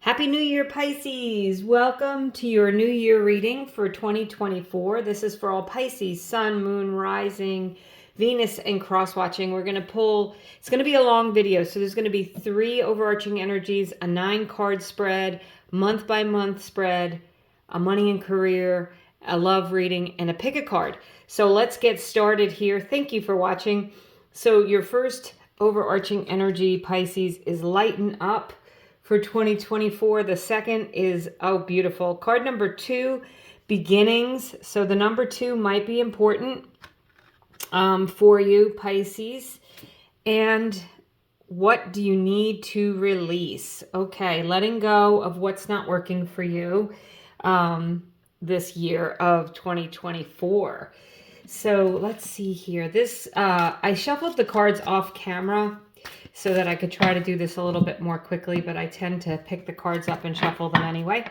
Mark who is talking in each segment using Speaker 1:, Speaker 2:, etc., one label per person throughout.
Speaker 1: Happy New Year, Pisces! Welcome to your New Year reading for 2024. This is for all Pisces, Sun, Moon, Rising, Venus, and cross-watching. We're going to pull, it's going to be a long video, so there's going to be 3 overarching energies, a 9-card spread, month-by-month spread, a money and career, a love reading, and a pick a card. So let's get started here. Thank you for watching. So your first overarching energy, Pisces, is lighten up for 2024. The second is, oh, beautiful. Card number 2, beginnings. So the number 2 might be important for you, Pisces. And what do you need to release? Okay, letting go of what's not working for you this year of 2024. So let's see here. I shuffled the cards off camera so that I could try to do this a little bit more quickly, but I tend to pick the cards up and shuffle them anyway.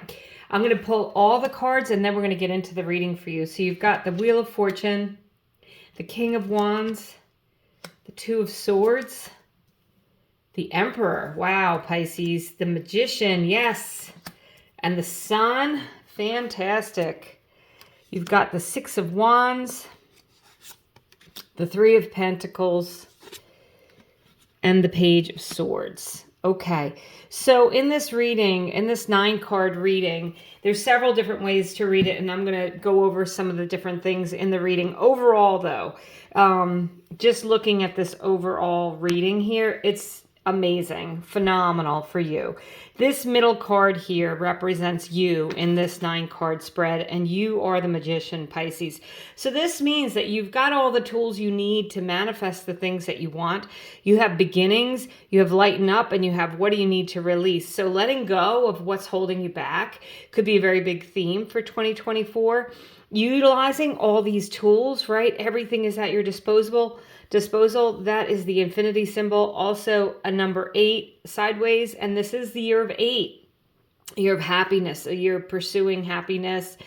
Speaker 1: I'm going to pull all the cards and then we're going to get into the reading for you. So you've got the Wheel of Fortune, the King of Wands, the Two of Swords, the Emperor. Wow, Pisces. The Magician, yes. And the Sun, fantastic. You've got the Six of Wands, the Three of Pentacles, and the Page of Swords. Okay, so in this reading, in this 9-card reading, there's several different ways to read it, and I'm going to go over some of the different things in the reading. Overall, though, just looking at this overall reading here, it's amazing, phenomenal for you. This middle card here represents you in this 9-card spread, and you are the Magician, Pisces. So this means that you've got all the tools you need to manifest the things that you want. You have beginnings, you have lighten up, and you have what do you need to release. So letting go of what's holding you back could be a very big theme for 2024. Utilizing all these tools, right? Everything is at your disposal. That is the infinity symbol. Also a number 8 sideways. And this is the year of 8. Year of happiness, a year of pursuing happiness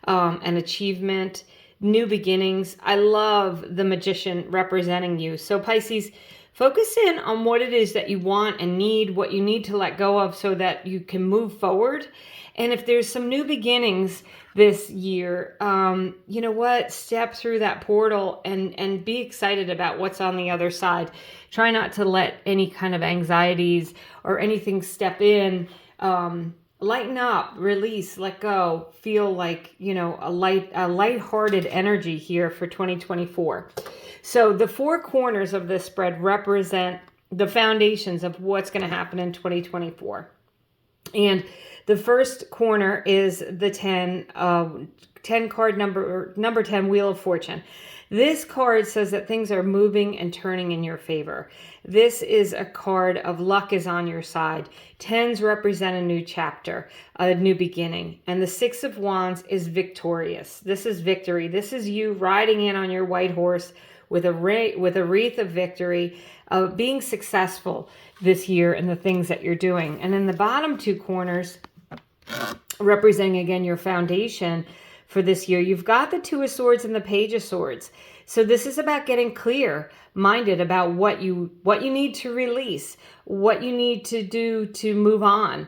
Speaker 1: and achievement, new beginnings. I love the Magician representing you. So Pisces, focus in on what it is that you want and need, what you need to let go of so that you can move forward. And if there's some new beginnings this year, you know what? Step through that portal and be excited about what's on the other side. Try not to let any kind of anxieties or anything step in. Lighten up, release, let go. Feel like, you know, a lighthearted energy here for 2024. So the 4 corners of this spread represent the foundations of what's going to happen in 2024. And the first corner is the 10 card number 10, Wheel of Fortune. This card says that things are moving and turning in your favor. This is a card of luck is on your side. 10s represent a new chapter, a new beginning. And the Six of Wands is victorious. This is victory. This is you riding in on your white horse with a wreath of victory, being successful this year in the things that you're doing. And in the bottom 2 corners, representing again your foundation for this year, you've got the Two of Swords and the Page of Swords. So this is about getting clear-minded about what you need to release, what you need to do to move on,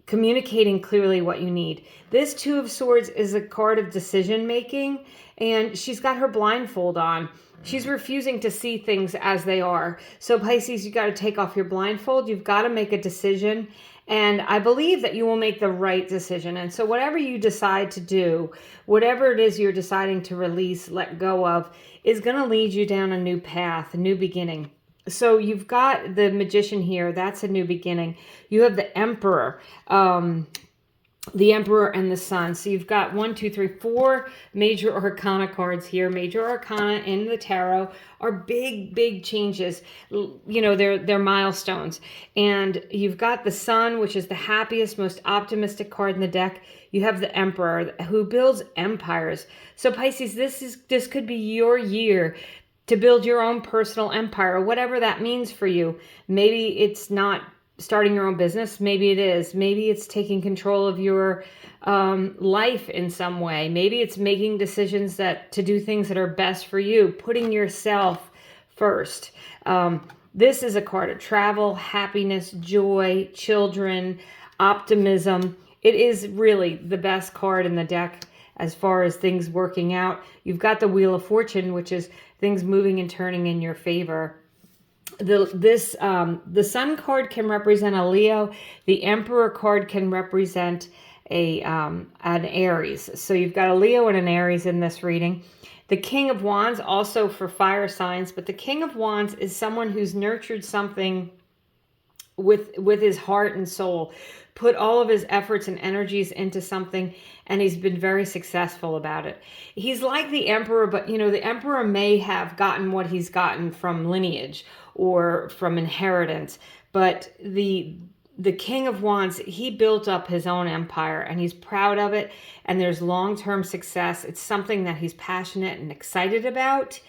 Speaker 1: communicating clearly what you need. This Two of Swords is a card of decision-making, and she's got her blindfold on. She's refusing to see things as they are. So Pisces, you got to take off your blindfold. You've got to make a decision. And I believe that you will make the right decision. And so whatever you decide to do, whatever it is you're deciding to release, let go of, is going to lead you down a new path, a new beginning. So you've got the Magician here. That's a new beginning. You have the Emperor. The Emperor and the Sun. So you've got 1, 2, 3, 4 major arcana cards here. Major arcana in the tarot are big changes. You know, they're milestones. And you've got the Sun, which is the happiest, most optimistic card in the deck. You have the Emperor, who builds empires. So Pisces, this could be your year to build your own personal empire, whatever that means for you. Maybe it's not starting your own business. Maybe it is. Maybe it's taking control of your life in some way. Maybe it's making decisions to do things that are best for you, putting yourself first. This is a card of travel, happiness, joy, children, optimism. It is really the best card in the deck as far as things working out. You've got the Wheel of Fortune, which is things moving and turning in your favor. The Sun card can represent a Leo. The Emperor card can represent an Aries. So you've got a Leo and an Aries in this reading. The King of Wands also for fire signs, but the King of Wands is someone who's nurtured something with his heart and soul, put all of his efforts and energies into something, and he's been very successful about it. He's like the Emperor, but the Emperor may have gotten what he's gotten from lineage or from inheritance, but the King of Wands, he built up his own empire and he's proud of it, and there's long-term success. It's something that he's passionate and excited about,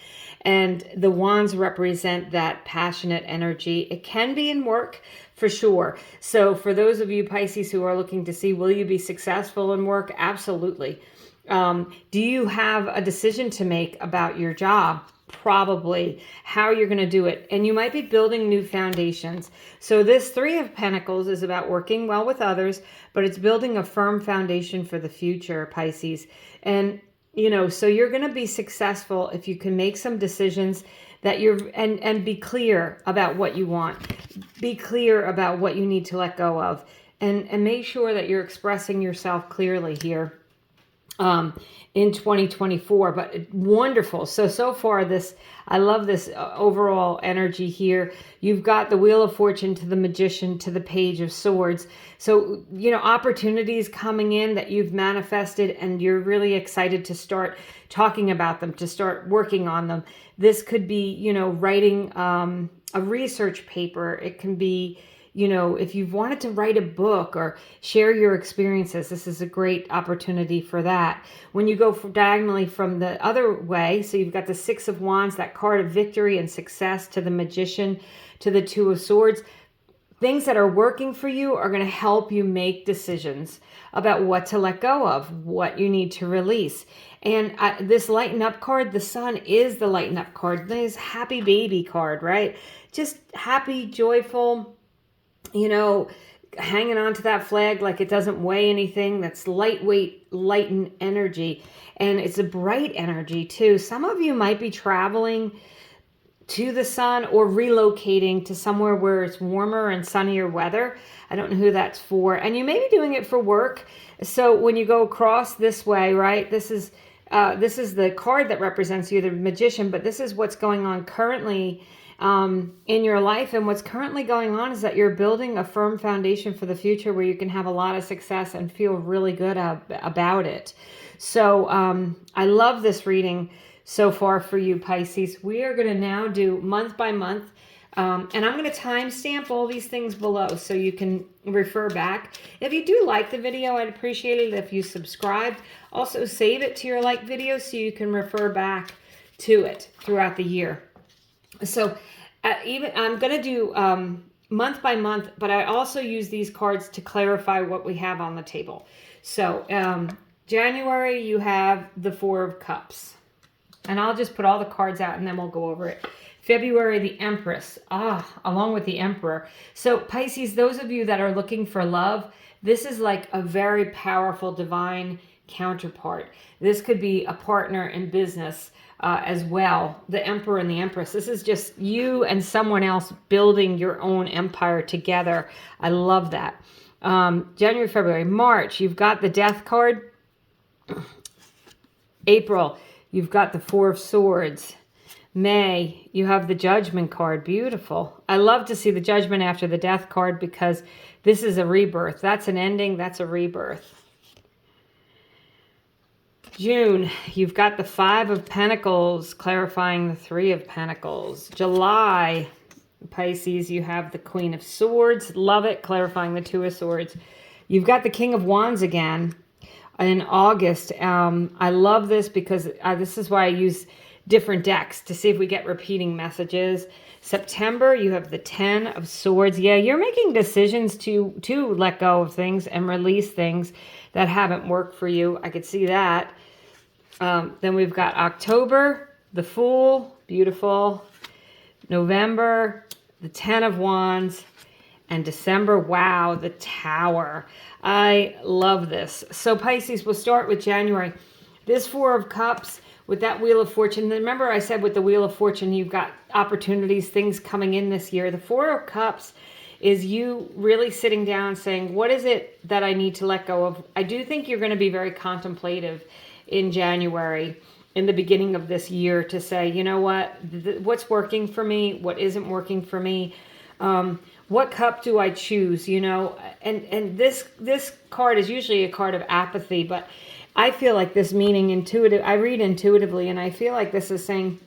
Speaker 1: and the wands represent that passionate energy. It can be in work for sure. So for those of you Pisces who are looking to see, will you be successful in work? Absolutely. Do you have a decision to make about your job? Probably. How you're going to do it. And you might be building new foundations. So this Three of Pentacles is about working well with others, but it's building a firm foundation for the future, Pisces. And so you're going to be successful if you can make some decisions that and be clear about what you want. Be clear about what you need to let go of, and make sure that you're expressing yourself clearly here in 2024. But wonderful. So far I love this overall energy here. You've got the Wheel of Fortune to the Magician to the Page of Swords. So, opportunities coming in that you've manifested and you're really excited to start talking about them, to start working on them. This could be, writing a research paper. It can be, if you've wanted to write a book or share your experiences, this is a great opportunity for that. When you go diagonally from the other way, so you've got the Six of Wands, that card of victory and success, to the Magician, to the Two of Swords. Things that are working for you are going to help you make decisions about what to let go of, what you need to release. And this Lighten Up card, the Sun is the Lighten Up card. This happy baby card, right? Just happy, joyful, hanging on to that flag like it doesn't weigh anything. That's lightweight, lighten energy. And it's a bright energy too. Some of you might be traveling to the sun or relocating to somewhere where it's warmer and sunnier weather. I don't know who that's for. And you may be doing it for work. So when you go across this way, right, this is the card that represents you, the Magician, but this is what's going on currently in your life. And what's currently going on is that you're building a firm foundation for the future where you can have a lot of success and feel really good about it. So I love this reading so far for you, Pisces. We are going to now do month by month. And I'm going to timestamp all these things below so you can refer back. If you do like the video, I'd appreciate it if you subscribed. Also save it to your like video so you can refer back to it throughout the year. So I'm going to do month by month, but I also use these cards to clarify what we have on the table. So January, you have the Four of Cups. And I'll just put all the cards out and then we'll go over it. February, the Empress, along with the Emperor. So Pisces, those of you that are looking for love, this is like a very powerful divine counterpart. This could be a partner in business as well. The Emperor and the Empress. This is just you and someone else building your own empire together. I love that. January, February, March, you've got the Death card. April, you've got the Four of Swords. May, you have the Judgment card. Beautiful. I love to see the Judgment after the Death card because this is a rebirth. That's an ending. That's a rebirth. June, you've got the Five of Pentacles, clarifying the Three of Pentacles. July, Pisces, you have the Queen of Swords. Love it, clarifying the Two of Swords. You've got the King of Wands again. In August, I love this because this is why I use different decks to see if we get repeating messages. September, you have the Ten of Swords. Yeah, you're making decisions to let go of things and release things that haven't worked for you. I could see that. Then we've got October, the Fool. Beautiful. November, the Ten of Wands, and December, wow, the Tower. I love this. So Pisces, we'll start with January. This Four of Cups with that Wheel of Fortune. Remember I said with the Wheel of Fortune, you've got opportunities, things coming in this year. The Four of Cups is you really sitting down saying, what is it that I need to let go of? I do think you're going to be very contemplative in January, in the beginning of this year, to say, you know what, what's working for me, what isn't working for me, what cup do I choose, you know? And this card is usually a card of apathy, but I feel like this meaning intuitive, I read intuitively, and I feel like this is saying,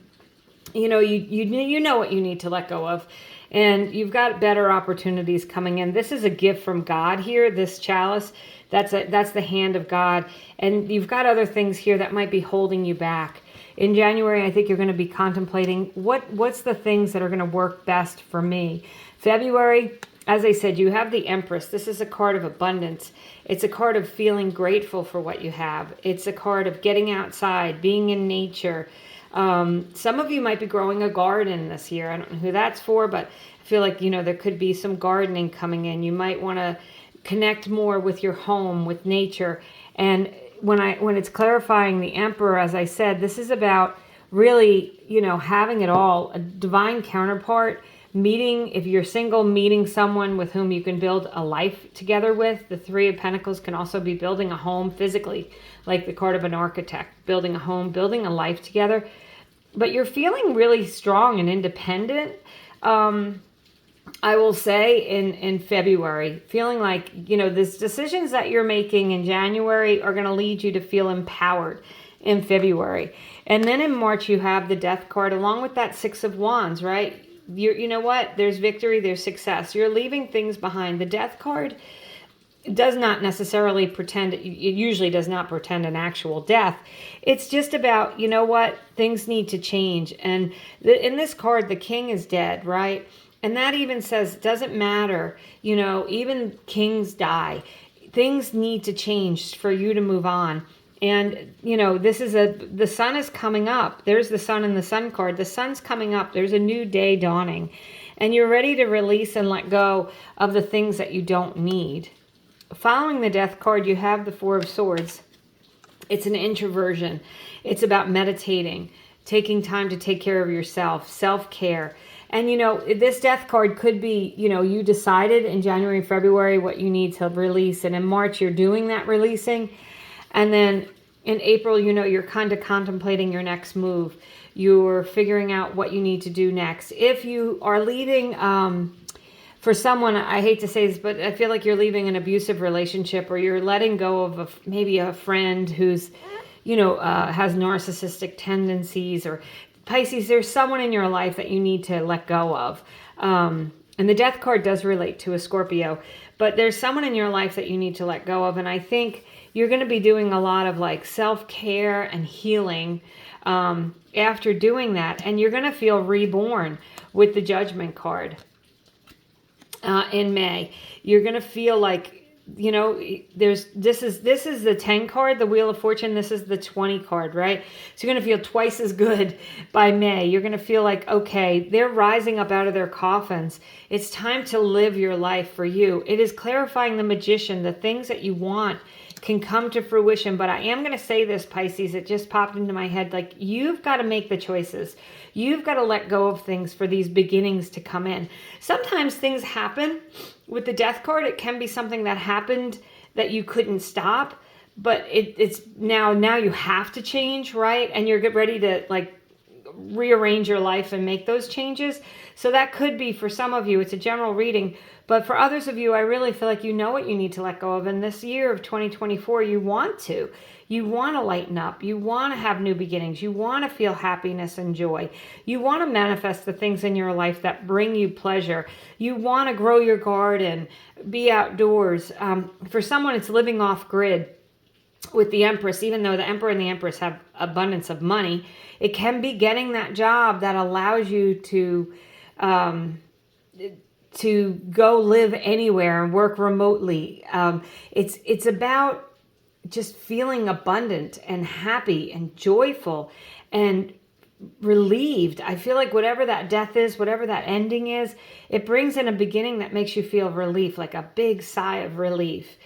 Speaker 1: you know, you know what you need to let go of, and you've got better opportunities coming in. This is a gift from God here, this chalice. That's the hand of God. And you've got other things here that might be holding you back. In January, I think you're going to be contemplating what's the things that are going to work best for me. February, as I said, you have the Empress. This is a card of abundance. It's a card of feeling grateful for what you have. It's a card of getting outside, being in nature. Some of you might be growing a garden this year. I don't know who that's for, but I feel like, you know, there could be some gardening coming in. You might want to connect more with your home, with nature. And when it's clarifying the Emperor, as I said, this is about really, you know, having it all, a divine counterpart, meeting, if you're single, meeting someone with whom you can build a life together with. The Three of Pentacles can also be building a home physically, like the card of an architect, building a home, building a life together. But you're feeling really strong and independent. I will say in February, feeling like, you know, these decisions that you're making in January are going to lead you to feel empowered in February. And then in March, you have the Death card along with that Six of Wands, right? You know what? There's victory, there's success. You're leaving things behind. The Death card does not necessarily pretend, it usually does not pretend an actual death. It's just about, you know what? Things need to change. And in this card, the King is dead, right? And that even says, it doesn't matter, you know, even kings die. Things need to change for you to move on. And, you know, the sun is coming up. There's the sun in the Sun card. The sun's coming up. There's a new day dawning. And you're ready to release and let go of the things that you don't need. Following the Death card, you have the Four of Swords. It's an introversion. It's about meditating, taking time to take care of yourself, self-care. And, you know, this Death card could be, you know, you decided in January, February what you need to release. And in March, you're doing that releasing. And then in April, you know, you're kind of contemplating your next move. You're figuring out what you need to do next. If you are leaving, for someone, I hate to say this, but I feel like you're leaving an abusive relationship, or you're letting go of maybe a friend who's, you know, has narcissistic tendencies, or Pisces, there's someone in your life that you need to let go of. And the Death card does relate to a Scorpio, but there's someone in your life that you need to let go of. And I think you're going to be doing a lot of like self-care and healing after doing that. And you're going to feel reborn with the Judgment card in May. You're going to feel like, you know, this is the 10 card, the Wheel of Fortune. This is the 20 card, right? So you're going to feel twice as good by May. You're going to feel like, okay, they're rising up out of their coffins. It's time to live your life for you. It is clarifying the Magician. The things that you want can come to fruition. But I am going to say this, Pisces, it just popped into my head. Like, you've got to make the choices. You've got to let go of things for these beginnings to come in. Sometimes things happen. With the Death card, it can be something that happened that you couldn't stop, but it's now you have to change, right? And you're ready to like rearrange your life and make those changes. So that could be, for some of you, it's a general reading, but for others of you, I really feel like you know what you need to let go of. And this year of 2024, you want to lighten up. You want to have new beginnings. You want to feel happiness and joy. You want to manifest the things in your life that bring you pleasure. You want to grow your garden, be outdoors. For someone, it's living off grid. With the Empress, even though the Emperor and the Empress have abundance of money, it can be getting that job that allows you to go live anywhere and work remotely. It's about just feeling abundant and happy and joyful and relieved. I feel like whatever that death is, whatever that ending is, it brings in a beginning that makes you feel relief, like a big sigh of relief.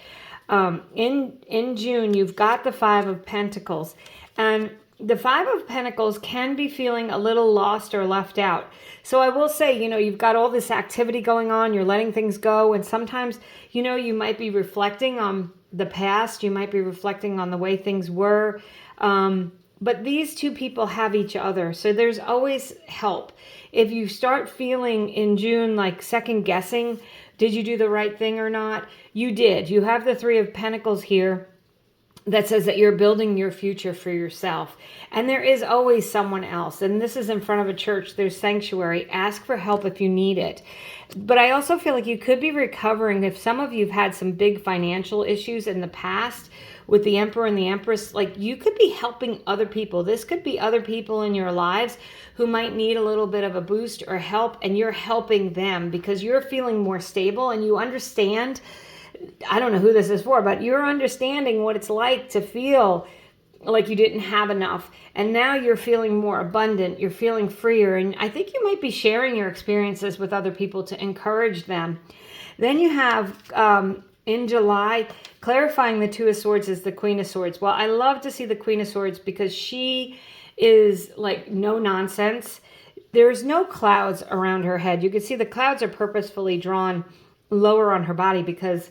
Speaker 1: In June, you've got the Five of Pentacles, and the Five of Pentacles can be feeling a little lost or left out. So I will say, you've got all this activity going on, you're letting things go, and sometimes, you might be reflecting on the past, you might be reflecting on the way things were, but these two people have each other, so there's always help. If you start feeling in June like second guessing, did you do the right thing or not? You did. You have the Three of Pentacles here that says that you're building your future for yourself. And there is always someone else. And this is in front of a church. There's sanctuary. Ask for help if you need it. But I also feel like you could be recovering if some of you have had some big financial issues in the past with the Emperor and the Empress. Like, you could be helping other people. This could be other people in your lives who might need a little bit of a boost or help, and you're helping them because you're feeling more stable and you understand. I don't know who this is for, but you're understanding what it's like to feel like you didn't have enough. And now you're feeling more abundant. You're feeling freer. And I think you might be sharing your experiences with other people to encourage them. Then you have, in July, clarifying the Two of Swords is the Queen of Swords. Well, I love to see the Queen of Swords because she is like no nonsense. There's no clouds around her head. You can see the clouds are purposefully drawn lower on her body because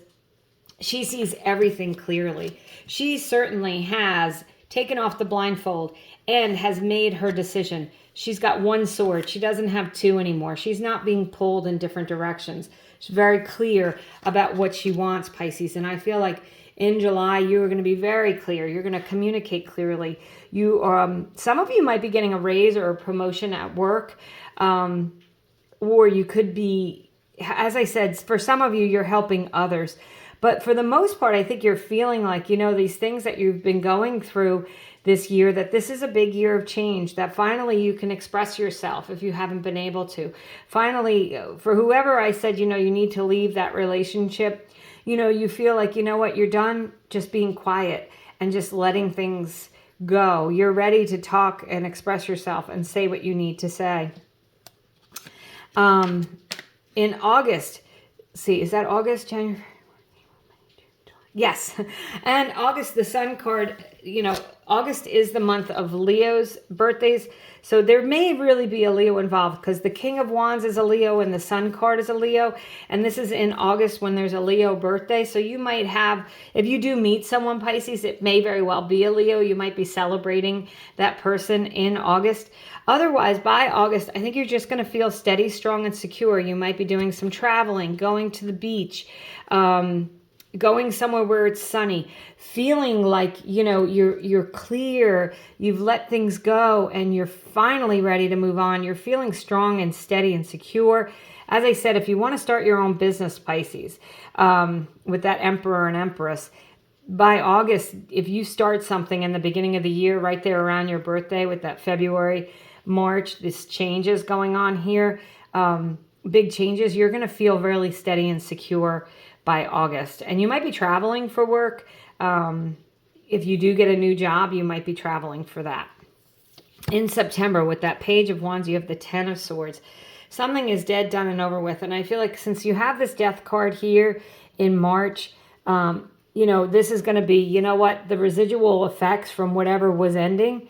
Speaker 1: she sees everything clearly. She certainly has taken off the blindfold and has made her decision. She's got one sword. She doesn't have two anymore. She's not being pulled in different directions. She's very clear about what she wants, Pisces. And I feel like in July, you are going to be very clear. You're going to communicate clearly. Some of you might be getting a raise or a promotion at work, or you could be, as I said, for some of you, you're helping others. But for the most part, I think you're feeling like, these things that you've been going through this year, that this is a big year of change, that finally you can express yourself if you haven't been able to. Finally, for whoever I said, you need to leave that relationship, you feel like, what, you're done just being quiet and just letting things go. You're ready to talk and express yourself and say what you need to say. In August, is that August, January? Yes. And August, the Sun card, August is the month of Leo's birthdays. So there may really be a Leo involved because the King of Wands is a Leo and the Sun card is a Leo. And this is in August when there's a Leo birthday. So you might have, if you do meet someone, Pisces, it may very well be a Leo. You might be celebrating that person in August. Otherwise, by August, I think you're just going to feel steady, strong, and secure. You might be doing some traveling, going to the beach, going somewhere where it's sunny, feeling like, you're clear, you've let things go, and you're finally ready to move on. You're feeling strong and steady and secure. As I said, if you want to start your own business, Pisces, with that Emperor and Empress, by August, if you start something in the beginning of the year, right there around your birthday with that February, March, this changes going on here, big changes, you're going to feel really steady and secure by August. And you might be traveling for work. If you do get a new job, you might be traveling for that. In September, with that Page of Wands, you have the Ten of Swords. Something is dead, done, and over with. And I feel like since you have this Death card here in March, this is going to be, the residual effects from whatever was ending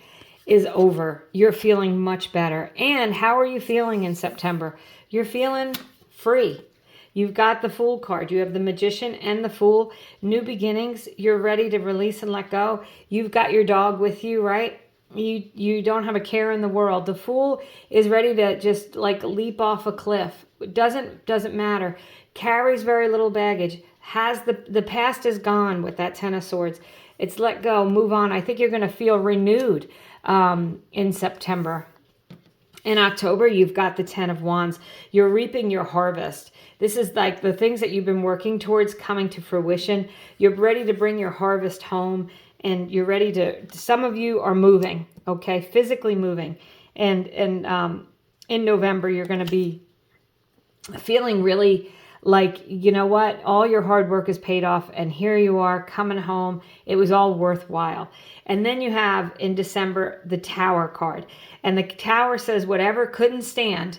Speaker 1: is over. You're feeling much better. And how are you feeling in September? You're feeling free. You've got the Fool card. You have the Magician and the Fool. New beginnings. You're ready to release and let go. You've got your dog with you, right? You don't have a care in the world. The Fool is ready to just like leap off a cliff. It doesn't matter. Carries very little baggage. Has the past is gone with that Ten of Swords. It's let go, move on. I think you're going to feel renewed in September. In October, you've got the Ten of Wands. You're reaping your harvest. This is like the things that you've been working towards coming to fruition. You're ready to bring your harvest home, and you're ready to, some of you are moving, okay, physically moving. And in November, you're going to be feeling really like, you know what, all your hard work is paid off, and here you are coming home. It was all worthwhile. And then you have in December the Tower card, and the Tower says whatever couldn't stand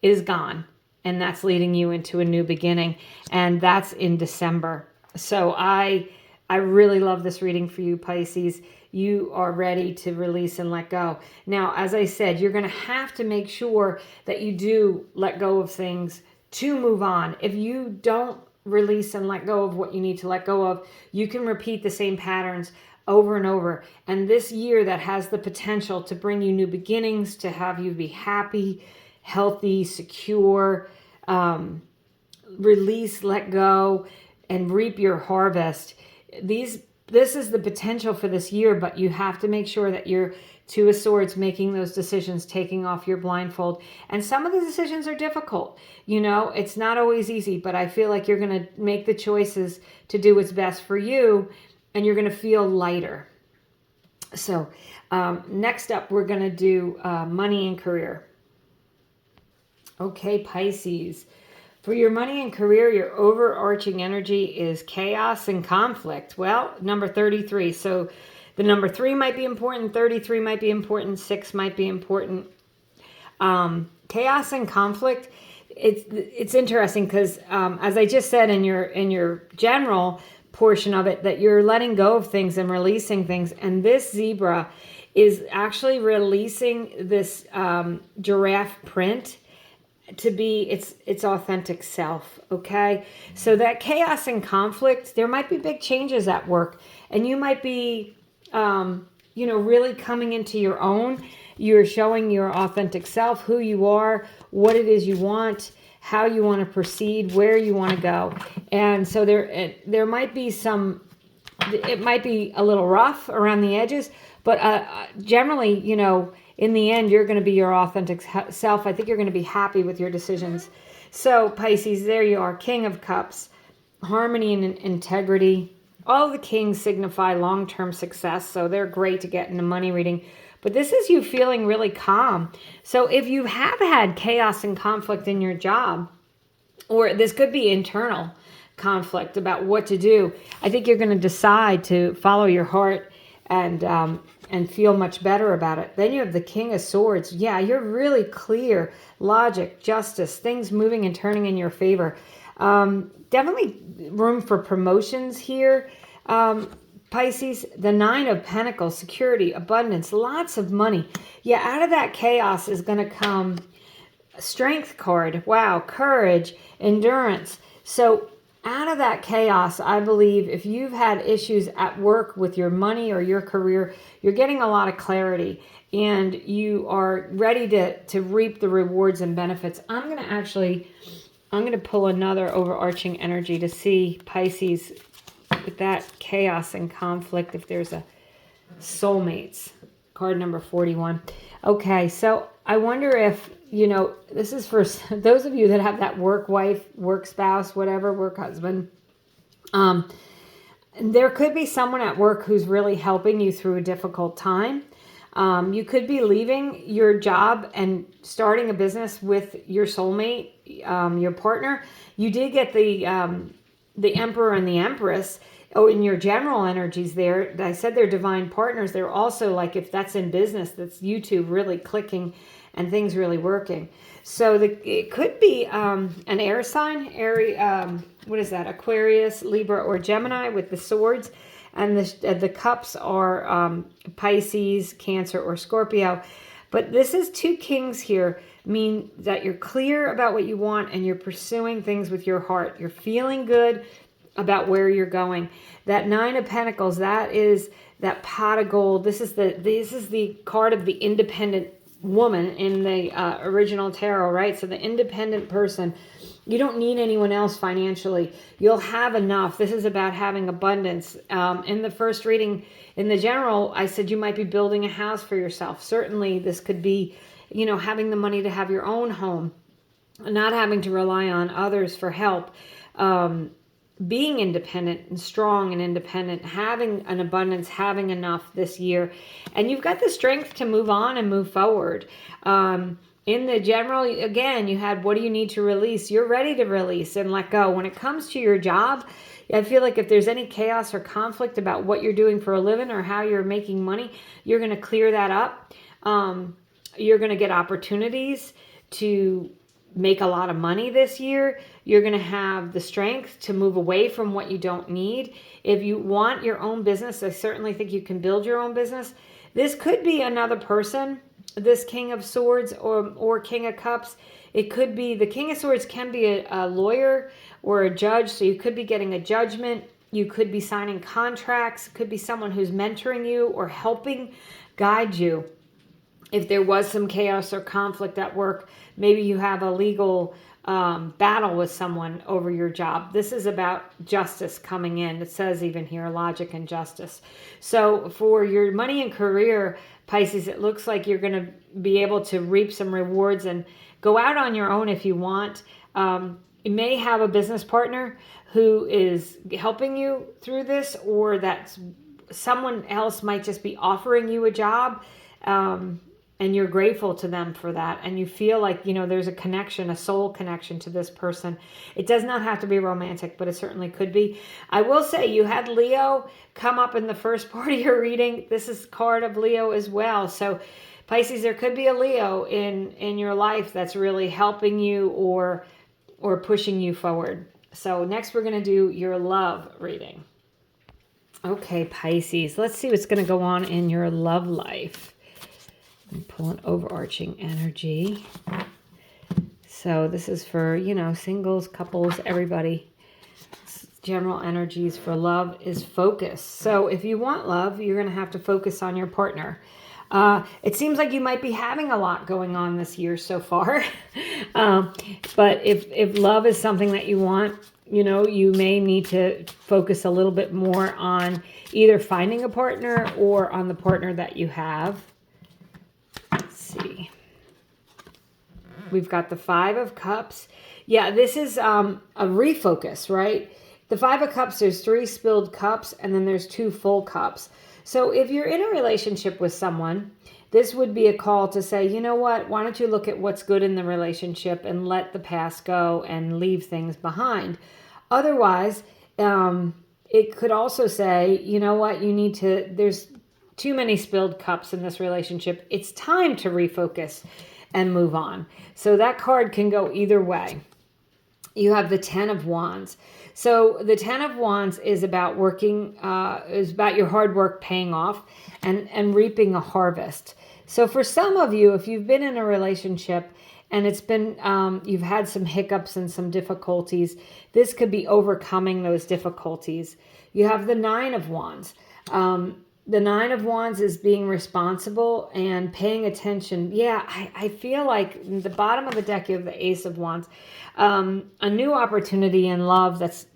Speaker 1: is gone, and that's leading you into a new beginning, and that's in December. So I really love this reading for you, Pisces. You are ready to release and let go. Now, as I said, you're going to have to make sure that you do let go of things to move on. If you don't release and let go of what you need to let go of, you can repeat the same patterns over and over. And this year that has the potential to bring you new beginnings, to have you be happy, healthy, secure, release, let go, and reap your harvest. This is the potential for this year, but you have to make sure that you're Two of Swords, making those decisions, taking off your blindfold. And some of the decisions are difficult. You know, it's not always easy, but I feel like you're going to make the choices to do what's best for you, and you're going to feel lighter. So next up, we're going to do money and career. Okay, Pisces. For your money and career, your overarching energy is chaos and conflict. Well, number 33. So the number 3 might be important, 33 might be important, 6 might be important. Chaos and conflict, it's interesting because as I just said in your general portion of it, that you're letting go of things and releasing things. And this zebra is actually releasing this giraffe print to be its authentic self. Okay, so that chaos and conflict, there might be big changes at work, and you might be really coming into your own. You're showing your authentic self, who you are, what it is you want, how you want to proceed, where you want to go. And so there might be it might be a little rough around the edges, but generally, in the end, you're going to be your authentic self. I think you're going to be happy with your decisions. So Pisces, there you are, King of Cups, harmony and integrity. All the kings signify long-term success, so they're great to get in a money reading. But this is you feeling really calm. So if you have had chaos and conflict in your job, or this could be internal conflict about what to do, I think you're going to decide to follow your heart and feel much better about it. Then you have the King of Swords. Yeah, you're really clear, logic, justice, things moving and turning in your favor. Definitely room for promotions here. Pisces, the Nine of Pentacles, security, abundance, lots of money. Yeah, out of that chaos is going to come Strength card. Wow, courage, endurance. So out of that chaos, I believe if you've had issues at work with your money or your career, you're getting a lot of clarity and you are ready to reap the rewards and benefits. I'm going to pull another overarching energy to see, Pisces, with that chaos and conflict, if there's a soulmates, card number 41. Okay, so I wonder if, this is for those of you that have that work wife, work spouse, whatever, work husband. There could be someone at work who's really helping you through a difficult time. You could be leaving your job and starting a business with your soulmate, your partner. You did get the Emperor and the Empress. Oh, in your general energies there, I said they're divine partners. They're also like, if that's in business, that's you two really clicking and things really working. So it could be an air sign, what is that? Aquarius, Libra, or Gemini with the swords. And the cups are Pisces, Cancer, or Scorpio. But this is two kings here, mean that you're clear about what you want and you're pursuing things with your heart. You're feeling good about where you're going. That Nine of Pentacles, that is that pot of gold. This is the card of the independent woman in the original tarot, right? So the independent person. You don't need anyone else financially. You'll have enough. This is about having abundance. In the first reading, in the general, I said you might be building a house for yourself. Certainly, this could be, having the money to have your own home, not having to rely on others for help. Being independent and strong and independent, having an abundance, having enough this year. And you've got the strength to move on and move forward. In the general, again, you had, what do you need to release? You're ready to release and let go. When it comes to your job, I feel like if there's any chaos or conflict about what you're doing for a living or how you're making money, you're going to clear that up. You're going to get opportunities to make a lot of money this year. You're going to have the strength to move away from what you don't need. If you want your own business, I certainly think you can build your own business. This could be another person, this King of Swords or King of Cups. It could be, the King of Swords can be a lawyer or a judge, so you could be getting a judgment. You could be signing contracts. It could be someone who's mentoring you or helping guide you. If there was some chaos or conflict at work, maybe you have a legal battle with someone over your job. This is about justice coming in. It says even here, logic and justice. So for your money and career, Pisces, it looks like you're going to be able to reap some rewards and go out on your own if you want. You may have a business partner who is helping you through this, or that someone else might just be offering you a job. And you're grateful to them for that. And you feel like, there's a connection, a soul connection to this person. It does not have to be romantic, but it certainly could be. I will say you had Leo come up in the first part of your reading. This is card of Leo as well. So Pisces, there could be a Leo in your life that's really helping you or pushing you forward. So next we're going to do your love reading. Okay, Pisces, let's see what's going to go on in your love life. I'm pulling overarching energy. So this is for, singles, couples, everybody. General energies for love is focus. So if you want love, you're going to have to focus on your partner. It seems like you might be having a lot going on this year so far. But if love is something that you want, you may need to focus a little bit more on either finding a partner or on the partner that you have. See, we've got the Five of Cups. Yeah, this is a refocus, right? The Five of Cups, there's 3 spilled cups and then there's 2 full cups. So if you're in a relationship with someone, this would be a call to say, you know what, why don't you look at what's good in the relationship and let the past go and leave things behind. Otherwise, it could also say, you know what, there's too many spilled cups in this relationship. It's time to refocus and move on. So that card can go either way. You have the 10 of Wands. So the 10 of Wands is about working, is about your hard work paying off and reaping a harvest. So for some of you, if you've been in a relationship and it's been, you've had some hiccups and some difficulties, this could be overcoming those difficulties. You have the 9 of Wands. The 9 of Wands is being responsible and paying attention. Yeah, I feel like in the bottom of the deck, you have the Ace of Wands. A new opportunity in love that's...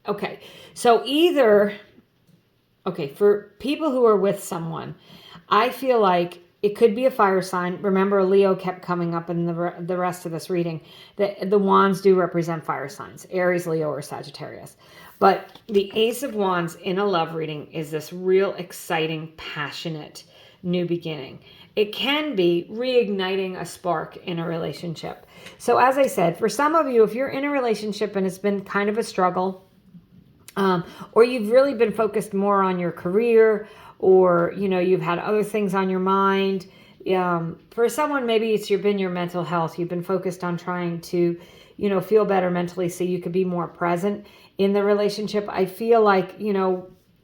Speaker 1: okay, so for people who are with someone, I feel like it could be a fire sign. Remember, Leo kept coming up in the rest of this reading. The wands do represent fire signs, Aries, Leo, or Sagittarius. But the Ace of Wands in a love reading is this real exciting, passionate new beginning. It can be reigniting a spark in a relationship. So as I said, for some of you, if you're in a relationship and it's been kind of a struggle, or you've really been focused more on your career, or, you've had other things on your mind. For someone, maybe it's been your mental health. You've been focused on trying to, feel better mentally so you could be more present in the relationship. I feel like,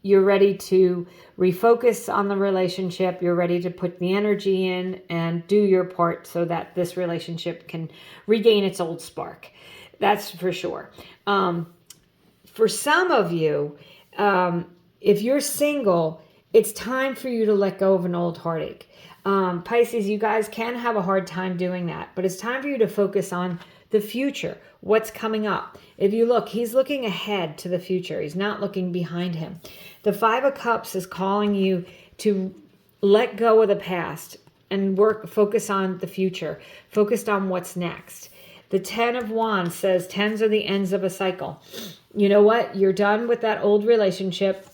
Speaker 1: you're ready to refocus on the relationship. You're ready to put the energy in and do your part so that this relationship can regain its old spark. That's for sure. For some of you, if you're single, it's time for you to let go of an old heartache. Pisces, you guys can have a hard time doing that, but it's time for you to focus on the future, what's coming up. If you look, he's looking ahead to the future. He's not looking behind him. The 5 of Cups is calling you to let go of the past and focus on the future, focused on what's next. The 10 of Wands says 10s are the ends of a cycle. You know what? You're done with that old relationship.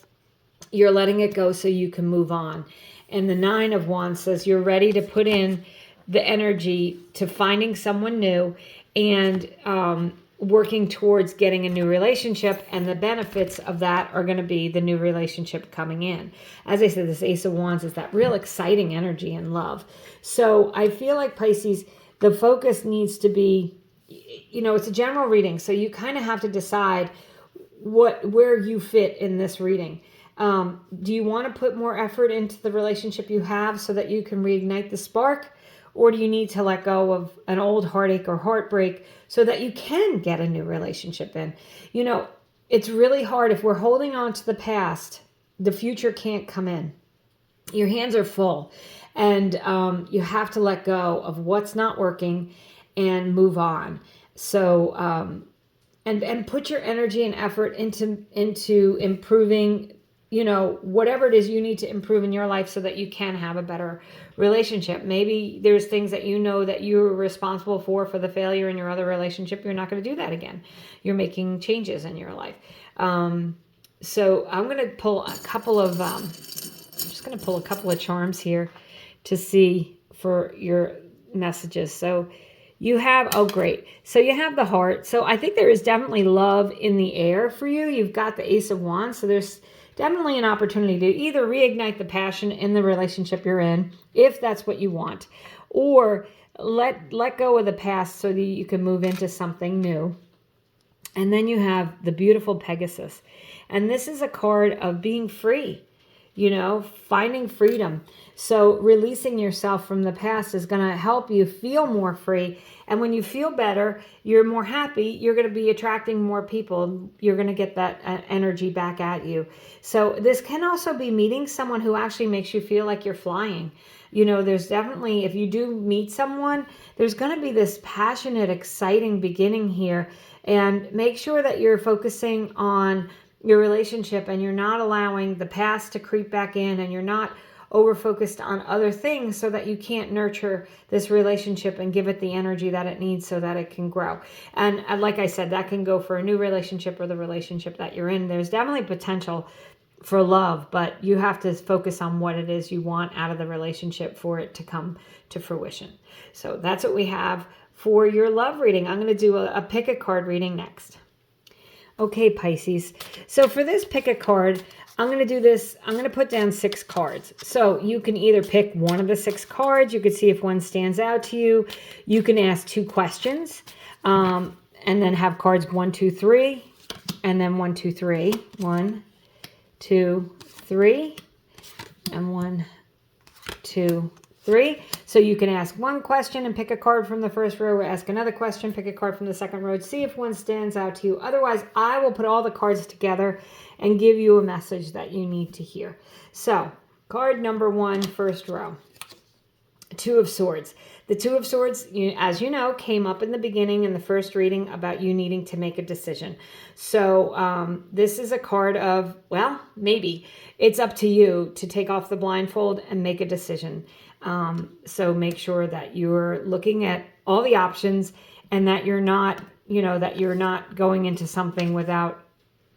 Speaker 1: You're letting it go so you can move on. And the 9 of Wands says you're ready to put in the energy to finding someone new and working towards getting a new relationship, and the benefits of that are going to be the new relationship coming in. As I said, this Ace of Wands is that real exciting energy and love. So I feel like, Pisces, the focus needs to be, it's a general reading, so you kind of have to decide where you fit in this reading. Do you want to put more effort into the relationship you have so that you can reignite the spark? Or do you need to let go of an old heartache or heartbreak so that you can get a new relationship in? It's really hard. If we're holding on to the past, the future can't come in. Your hands are full, and you have to let go of what's not working and move on. So, and put your energy and effort into improving, whatever it is you need to improve in your life so that you can have a better relationship. Maybe there's things that that you're responsible for the failure in your other relationship. You're not going to do that again. You're making changes in your life. So I'm going to pull a couple of, I'm just going to pull a couple of charms here to see for your messages. So you have, oh great. So you have the heart. So I think there is definitely love in the air for you. You've got the Ace of Wands. So there's definitely an opportunity to either reignite the passion in the relationship you're in, if that's what you want, or let go of the past so that you can move into something new. And then you have the beautiful Pegasus. And this is a card of being free, finding freedom. So releasing yourself from the past is going to help you feel more free. And when you feel better, you're more happy, you're going to be attracting more people. You're going to get that energy back at you. So this can also be meeting someone who actually makes you feel like you're flying. There's definitely, if you do meet someone, there's going to be this passionate, exciting beginning here. And make sure that you're focusing on your relationship and you're not allowing the past to creep back in, and you're not over-focused on other things so that you can't nurture this relationship and give it the energy that it needs so that it can grow. And like I said, that can go for a new relationship or the relationship that you're in. There's definitely potential for love, but you have to focus on what it is you want out of the relationship for it to come to fruition. So that's what we have for your love reading. I'm going to do a pick a card reading next. Okay, Pisces. So for this pick a card, I'm going to do this. I'm going to put down 6 cards. So you can either pick one of the 6 cards. You can see if one stands out to you. You can ask 2 questions and then have cards 1, 2, 3, and then 1, 2, 3. 1, 2, 3, and 1, 2, 3. So you can ask one question and pick a card from the first row, or ask another question, pick a card from the second row, see if one stands out to you. Otherwise, I will put all the cards together and give you a message that you need to hear. So, card number 1, first row. 2 of Swords. The 2 of Swords, as you know, came up in the beginning in the first reading about you needing to make a decision. So this is a card of, well, maybe. It's up to you to take off the blindfold and make a decision. So make sure that you're looking at all the options and that you're not, that you're not going into something without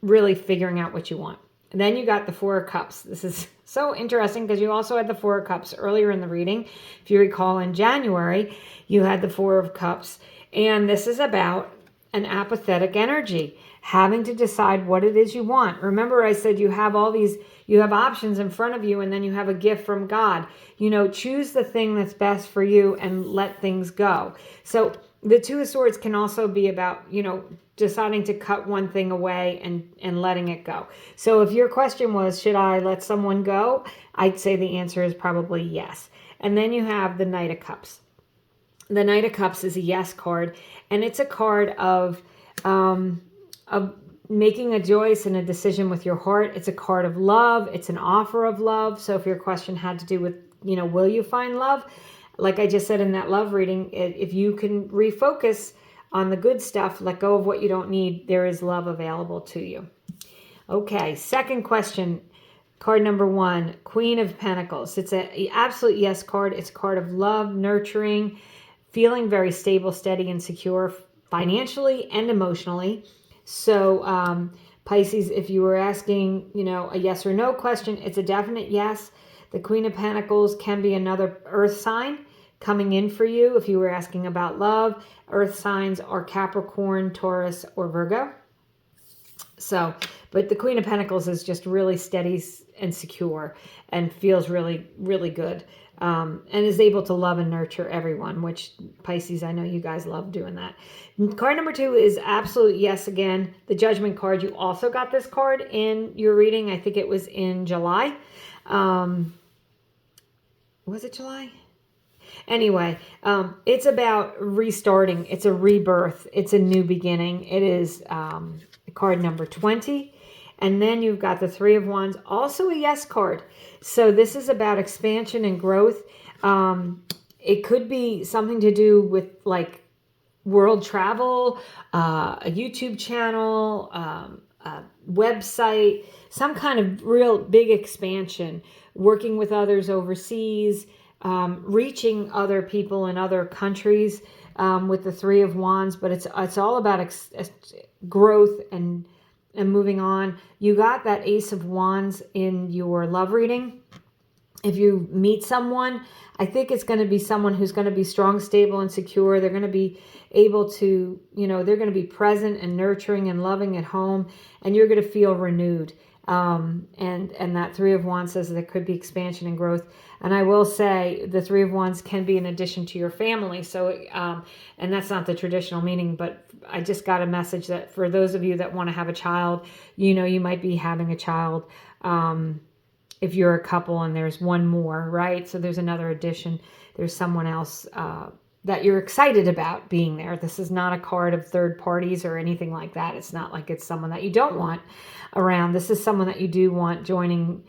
Speaker 1: really figuring out what you want. And then you got the 4 of Cups. This is so interesting because you also had the 4 of Cups earlier in the reading. If you recall, in January, you had the 4 of Cups. And this is about an apathetic energy, having to decide what it is you want. Remember, I said you have you have options in front of you, and then you have a gift from God. Choose the thing that's best for you and let things go. So the 2 of Swords can also be about, deciding to cut one thing away and letting it go. So if your question was, should I let someone go? I'd say the answer is probably yes. And then you have the Knight of Cups. The Knight of Cups is a yes card, and it's a card of making a choice and a decision with your heart. It's a card of love. It's an offer of love. So if your question had to do with, will you find love? Like I just said in that love reading, if you can refocus on the good stuff, let go of what you don't need, there is love available to you. Okay, second question, card number 1, Queen of Pentacles. It's an absolute yes card. It's a card of love, nurturing, feeling very stable, steady, and secure financially and emotionally. So Pisces, if you were asking, a yes or no question, it's a definite yes. The Queen of Pentacles can be another earth sign, coming in for you. If you were asking about love, earth signs are Capricorn, Taurus, or Virgo. So, but the Queen of Pentacles is just really steady and secure and feels really, really good. And is able to love and nurture everyone, which Pisces, I know you guys love doing that. Card number 2 is absolute yes again. The Judgment card. You also got this card in your reading. I think it was in July. Was it July? Anyway, it's about restarting. It's a rebirth. It's a new beginning. It is card number 20. And then you've got the Three of Wands, also a yes card. So this is about expansion and growth. It could be something to do with like world travel, a YouTube channel, a website, some kind of real big expansion, working with others overseas, reaching other people in other countries with the Three of Wands. But it's all about growth and moving on. You got that Ace of Wands in your love reading. If you meet someone, I think it's going to be someone who's going to be strong, stable, and secure. They're going to be able to, they're going to be present and nurturing and loving at home, and you're going to feel renewed. And that Three of Wands says there could be expansion and growth. And I will say the Three of Wands can be an addition to your family. So, and that's not the traditional meaning, but I just got a message that for those of you that want to have a child, you might be having a child. If you're a couple and there's one more, right? So there's another addition. There's someone else that you're excited about being there. This is not a card of third parties or anything like that. It's not like it's someone that you don't want around. This is someone that you do want joining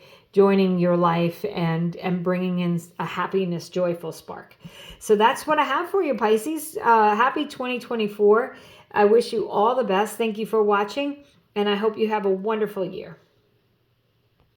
Speaker 1: your life and bringing in a happiness, joyful spark. So that's what I have for you, Pisces. Happy 2024. I wish you all the best. Thank you for watching, and I hope you have a wonderful year.